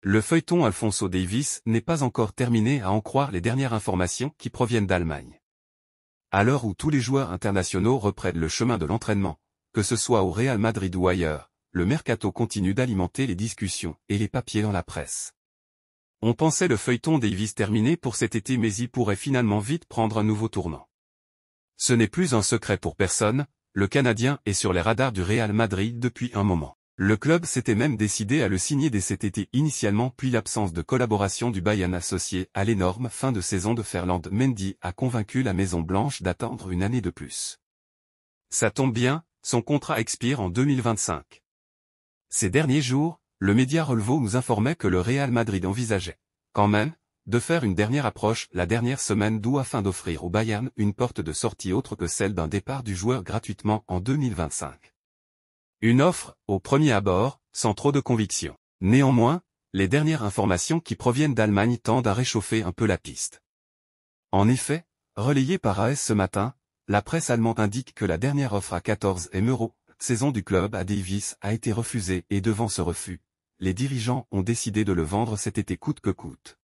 Le feuilleton Alphonso Davies n'est pas encore terminé à en croire les dernières informations qui proviennent d'Allemagne. À l'heure où tous les joueurs internationaux reprennent le chemin de l'entraînement, que ce soit au Real Madrid ou ailleurs, le mercato continue d'alimenter les discussions et les papiers dans la presse. On pensait le feuilleton Davies terminé pour cet été, mais il pourrait finalement vite prendre un nouveau tournant. Ce n'est plus un secret pour personne, le Canadien est sur les radars du Real Madrid depuis un moment. Le club s'était même décidé à le signer dès cet été initialement, puis l'absence de collaboration du Bayern associé à l'énorme fin de saison de Ferland Mendy a convaincu la Maison Blanche d'attendre une année de plus. Ça tombe bien, son contrat expire en 2025. Ces derniers jours, le média Relvo nous informait que le Real Madrid envisageait, quand même, de faire une dernière approche la dernière semaine d'août afin d'offrir au Bayern une porte de sortie autre que celle d'un départ du joueur gratuitement en 2025. Une offre, au premier abord, sans trop de conviction. Néanmoins, les dernières informations qui proviennent d'Allemagne tendent à réchauffer un peu la piste. En effet, relayé par AS ce matin, la presse allemande indique que la dernière offre à 14 M €, saison du club à Davies a été refusée et devant ce refus, les dirigeants ont décidé de le vendre cet été coûte que coûte.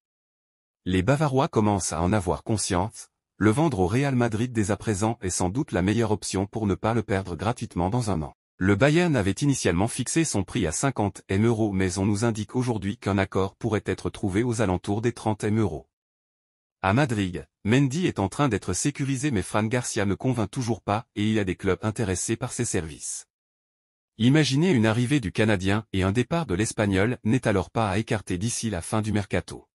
Les Bavarois commencent à en avoir conscience, le vendre au Real Madrid dès à présent est sans doute la meilleure option pour ne pas le perdre gratuitement dans un an. Le Bayern avait initialement fixé son prix à 50 M € mais on nous indique aujourd'hui qu'un accord pourrait être trouvé aux alentours des 30 M €. À Madrid, Mendy est en train d'être sécurisé mais Fran Garcia ne convainc toujours pas et il y a des clubs intéressés par ses services. Imaginez une arrivée du Canadien et un départ de l'Espagnol n'est alors pas à écarter d'ici la fin du mercato.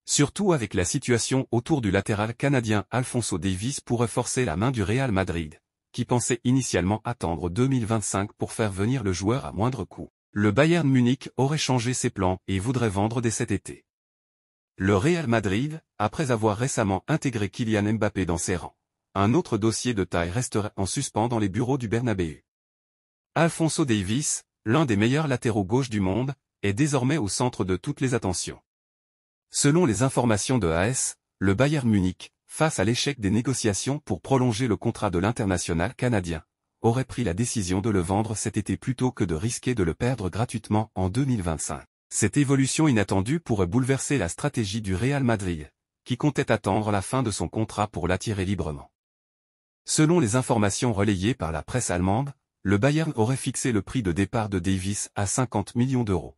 Surtout avec la situation autour du latéral canadien Alphonso Davies pourrait forcer la main du Real Madrid, qui pensait initialement attendre 2025 pour faire venir le joueur à moindre coût. Le Bayern Munich aurait changé ses plans et voudrait vendre dès cet été. Le Real Madrid, après avoir récemment intégré Kylian Mbappé dans ses rangs, un autre dossier de taille resterait en suspens dans les bureaux du Bernabéu. Alphonso Davies, l'un des meilleurs latéraux gauche du monde, est désormais au centre de toutes les attentions. Selon les informations de AS, le Bayern Munich, face à l'échec des négociations pour prolonger le contrat de l'international canadien, aurait pris la décision de le vendre cet été plutôt que de risquer de le perdre gratuitement en 2025. Cette évolution inattendue pourrait bouleverser la stratégie du Real Madrid, qui comptait attendre la fin de son contrat pour l'attirer librement. Selon les informations relayées par la presse allemande, le Bayern aurait fixé le prix de départ de Davies à 50 millions €.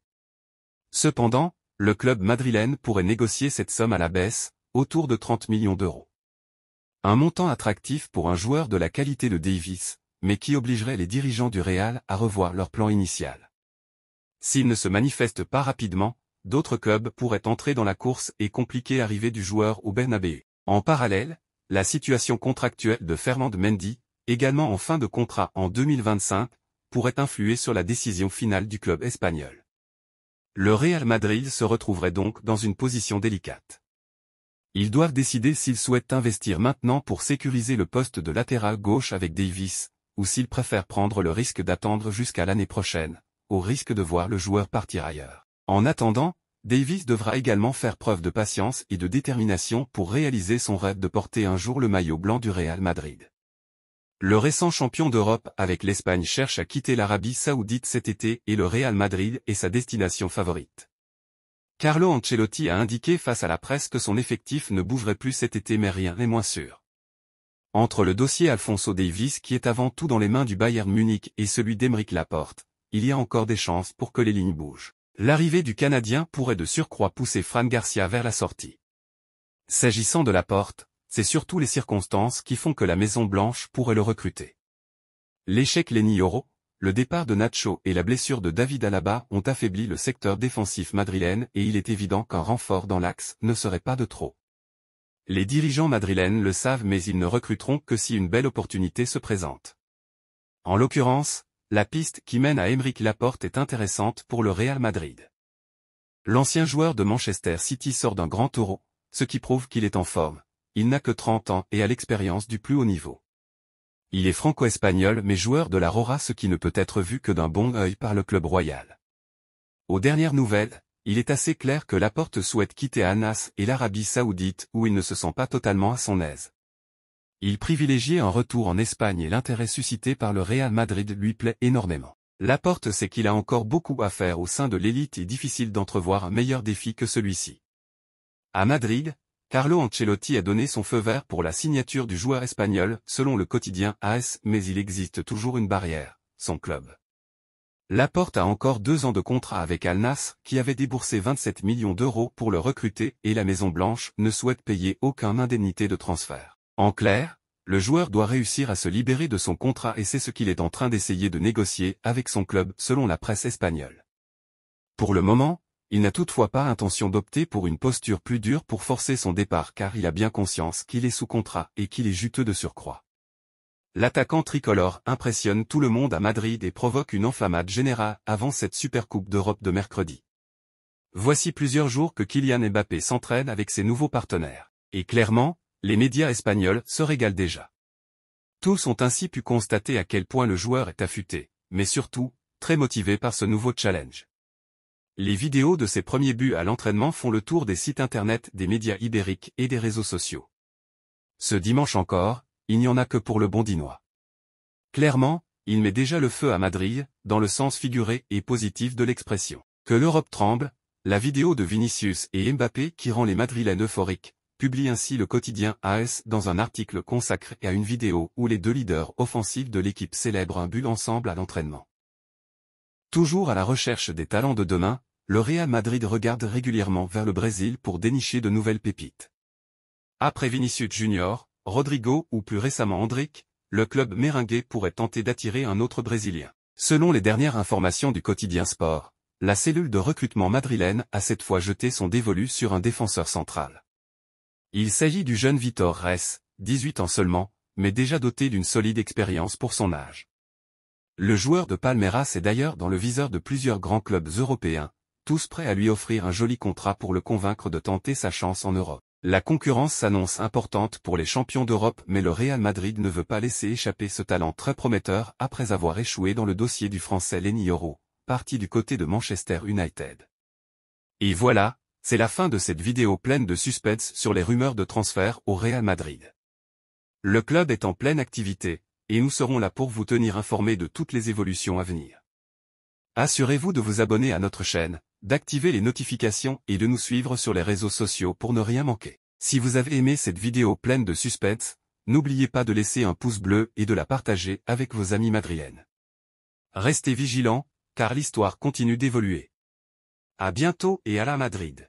Cependant, le club madrilène pourrait négocier cette somme à la baisse, autour de 30 millions €. Un montant attractif pour un joueur de la qualité de Davies, mais qui obligerait les dirigeants du Real à revoir leur plan initial. S'il ne se manifeste pas rapidement, d'autres clubs pourraient entrer dans la course et compliquer l'arrivée du joueur au Bernabéu. En parallèle, la situation contractuelle de Ferland Mendy, également en fin de contrat en 2025, pourrait influer sur la décision finale du club espagnol. Le Real Madrid se retrouverait donc dans une position délicate. Ils doivent décider s'ils souhaitent investir maintenant pour sécuriser le poste de latéral gauche avec Davies, ou s'ils préfèrent prendre le risque d'attendre jusqu'à l'année prochaine, au risque de voir le joueur partir ailleurs. En attendant, Davies devra également faire preuve de patience et de détermination pour réaliser son rêve de porter un jour le maillot blanc du Real Madrid. Le récent champion d'Europe avec l'Espagne cherche à quitter l'Arabie Saoudite cet été et le Real Madrid est sa destination favorite. Carlo Ancelotti a indiqué face à la presse que son effectif ne bougerait plus cet été mais rien n'est moins sûr. Entre le dossier Alphonso Davies qui est avant tout dans les mains du Bayern Munich et celui d'Aymeric Laporte, il y a encore des chances pour que les lignes bougent. L'arrivée du Canadien pourrait de surcroît pousser Fran Garcia vers la sortie. S'agissant de Laporte, c'est surtout les circonstances qui font que la Maison Blanche pourrait le recruter. L'échec Lenny Yoro, le départ de Nacho et la blessure de David Alaba ont affaibli le secteur défensif madrilène et il est évident qu'un renfort dans l'axe ne serait pas de trop. Les dirigeants madrilènes le savent mais ils ne recruteront que si une belle opportunité se présente. En l'occurrence, la piste qui mène à Aymeric Laporte est intéressante pour le Real Madrid. L'ancien joueur de Manchester City sort d'un grand taureau, ce qui prouve qu'il est en forme. Il n'a que 30 ans et a l'expérience du plus haut niveau. Il est franco-espagnol mais joueur de la Rora, ce qui ne peut être vu que d'un bon œil par le club royal. Aux dernières nouvelles, il est assez clair que Laporte souhaite quitter Al-Nassr et l'Arabie Saoudite où il ne se sent pas totalement à son aise. Il privilégie un retour en Espagne et l'intérêt suscité par le Real Madrid lui plaît énormément. Laporte sait qu'il a encore beaucoup à faire au sein de l'élite et difficile d'entrevoir un meilleur défi que celui-ci. À Madrid, Carlo Ancelotti a donné son feu vert pour la signature du joueur espagnol, selon le quotidien AS, mais il existe toujours une barrière, son club. Laporte a encore 2 ans de contrat avec Al Nassr, qui avait déboursé 27 millions d'euros pour le recruter, et la Maison-Blanche ne souhaite payer aucune indemnité de transfert. En clair, le joueur doit réussir à se libérer de son contrat et c'est ce qu'il est en train d'essayer de négocier avec son club, selon la presse espagnole. Pour le moment, il n'a toutefois pas intention d'opter pour une posture plus dure pour forcer son départ car il a bien conscience qu'il est sous contrat et qu'il est juteux de surcroît. L'attaquant tricolore impressionne tout le monde à Madrid et provoque une enflammade générale avant cette Supercoupe d'Europe de mercredi. Voici plusieurs jours que Kylian Mbappé s'entraîne avec ses nouveaux partenaires. Et clairement, les médias espagnols se régalent déjà. Tous ont ainsi pu constater à quel point le joueur est affûté, mais surtout, très motivé par ce nouveau challenge. Les vidéos de ses premiers buts à l'entraînement font le tour des sites internet des médias ibériques et des réseaux sociaux. Ce dimanche encore, il n'y en a que pour le Bondinois. Clairement, il met déjà le feu à Madrid, dans le sens figuré et positif de l'expression. Que l'Europe tremble, la vidéo de Vinicius et Mbappé qui rend les Madrilènes euphoriques, publie ainsi le quotidien AS dans un article consacré à une vidéo où les 2 leaders offensifs de l'équipe célèbrent un but ensemble à l'entraînement. Toujours à la recherche des talents de demain, le Real Madrid regarde régulièrement vers le Brésil pour dénicher de nouvelles pépites. Après Vinicius Junior, Rodrigo ou plus récemment Endrick, le club merengue pourrait tenter d'attirer un autre Brésilien. Selon les dernières informations du quotidien Sport, la cellule de recrutement madrilène a cette fois jeté son dévolu sur un défenseur central. Il s'agit du jeune Vitor Reis, 18 ans seulement, mais déjà doté d'une solide expérience pour son âge. Le joueur de Palmeiras est d'ailleurs dans le viseur de plusieurs grands clubs européens, tous prêts à lui offrir un joli contrat pour le convaincre de tenter sa chance en Europe. La concurrence s'annonce importante pour les champions d'Europe mais le Real Madrid ne veut pas laisser échapper ce talent très prometteur après avoir échoué dans le dossier du français Lenny Yoro, parti du côté de Manchester United. Et voilà, c'est la fin de cette vidéo pleine de suspense sur les rumeurs de transfert au Real Madrid. Le club est en pleine activité, et nous serons là pour vous tenir informés de toutes les évolutions à venir. Assurez-vous de vous abonner à notre chaîne, d'activer les notifications et de nous suivre sur les réseaux sociaux pour ne rien manquer. Si vous avez aimé cette vidéo pleine de suspense, n'oubliez pas de laisser un pouce bleu et de la partager avec vos amis madrilènes. Restez vigilants, car l'histoire continue d'évoluer. À bientôt et à la Madrid.